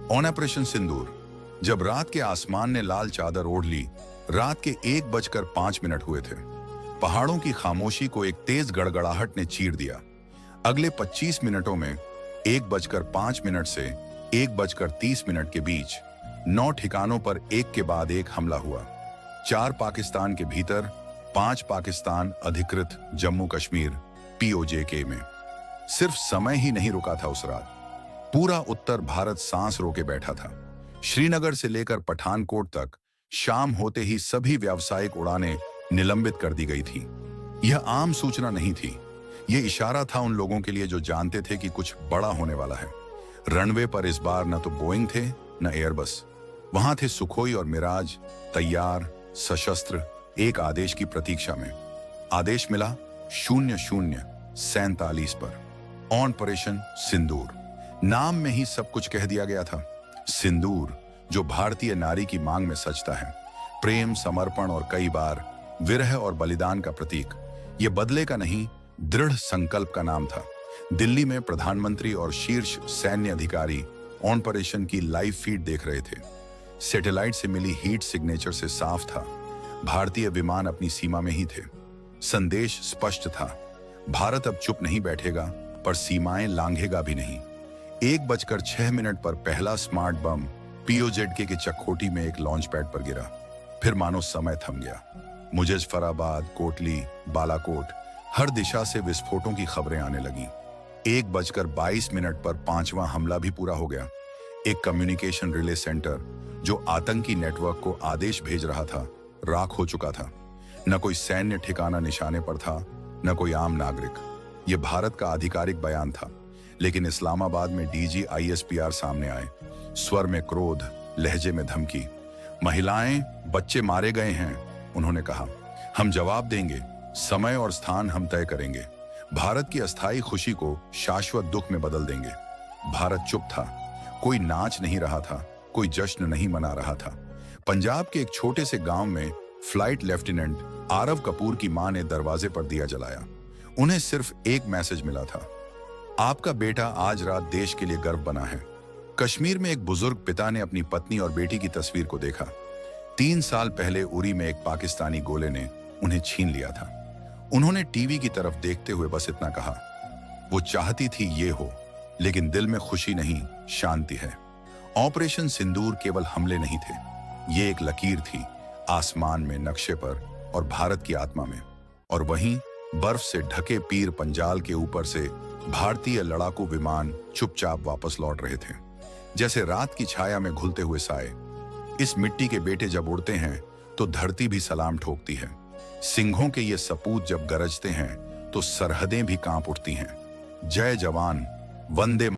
Operation सिंदूर। जब रात के आसमान ने लाल चादर ओढ़ ली, रात के 1:05 हुए थे। पहाड़ों की खामोशी को एक तेज गड़गड़ाहट ने चीर दिया। अगले 25 मिनटों में 1:05 से 1:30 के बीच 9 ठिकानों पर एक के बाद एक हमला हुआ। 4 पाकिस्तान के भीतर, 5 पाकिस्तान अधिकृत जम्मू कश्मीर POJK में। सिर्फ समय ही नहीं रुका था उस रात, पूरा उत्तर भारत सांस रोके बैठा था। श्रीनगर से लेकर पठानकोट तक शाम होते ही सभी व्यावसायिक उड़ानें निलंबित कर दी गई थी। यह आम सूचना नहीं थी, यह इशारा था उन लोगों के लिए जो जानते थे कि कुछ बड़ा होने वाला है। रनवे पर इस बार न तो बोइंग थे न एयरबस, वहां थे सुखोई और मिराज, तैयार, सशस्त्र, एक आदेश की प्रतीक्षा में। आदेश मिला 00:47 पर, ऑपरेशन सिंदूर। नाम में ही सब कुछ कह दिया गया था। सिंदूर, जो भारतीय नारी की मांग में सजता है, प्रेम, समर्पण और कई बार विरह और बलिदान का प्रतीक। यह बदले का नहीं, दृढ़ संकल्प का नाम था। दिल्ली में प्रधानमंत्री और शीर्ष सैन्य अधिकारी ऑपरेशन की लाइव फीड देख रहे थे। सैटेलाइट से मिली हीट सिग्नेचर से साफ था, भारतीय विमान अपनी सीमा में ही थे। संदेश स्पष्ट था, भारत अब चुप नहीं बैठेगा, पर सीमाएं लांघेगा भी नहीं। 1:06 पर पहला स्मार्ट बम POJK के चक्खोटी में एक लॉन्च पैड पर गिरा। फिर मानो समय थम गया। मुजफ्फराबाद, कोटली, बालाकोट, हर दिशा से विस्फोटों की खबरें आने लगीं। 1:22 पर 5वां हमला भी पूरा हो गया। एक कम्युनिकेशन रिले सेंटर जो आतंकी नेटवर्क को आदेश भेज रहा था, राख हो चुका था। न कोई सैन्य ठिकाना निशाने पर था, न कोई आम नागरिक। यह भारत का आधिकारिक बयान था, लेकिन इस्लामाबाद में DG ISPR सामने आए, स्वर में क्रोध, लहजे में धमकी। महिलाएं, बच्चे मारे गए हैं, उन्होंने कहा। हम जवाब देंगे, समय और स्थान हम तय करेंगे। भारत की अस्थायी खुशी को शाश्वत दुख में बदल देंगे। भारत चुप था, कोई नाच नहीं रहा था, कोई जश्न नहीं मना रहा था। पंजाब के एक छोटे से गांव में फ्लाइट लेफ्टिनेंट आरव कपूर की मां ने दरवाजे पर दिया जलाया। उन्हें सिर्फ एक मैसेज मिला था, आपका बेटा आज रात देश के लिए गर्व बना है। कश्मीर में एक बुजुर्ग पिता ने अपनी पत्नी और बेटी की तस्वीर को देखा। 3 साल पहले उरी में एक पाकिस्तानी गोले ने उन्हें छीन लिया था। उन्होंने टीवी की तरफ देखते हुए बस इतना कहा, वो चाहती थी ये हो, लेकिन दिल में खुशी नहीं, शांति है। ऑपरेशन सिंदूर केवल हमले नहीं थे, ये एक लकीर थी, आसमान में, नक्शे पर और भारत की आत्मा में। और वहीं बर्फ से ढके पीर पंजाल के ऊपर से भारतीय लड़ाकू विमान चुपचाप वापस लौट रहे थे, जैसे रात की छाया में घुलते हुए साए। इस मिट्टी के बेटे जब उड़ते हैं तो धरती भी सलाम ठोकती है। सिंहों के ये सपूत जब गरजते हैं तो सरहदें भी कांप उठती हैं। जय जवान, वंदे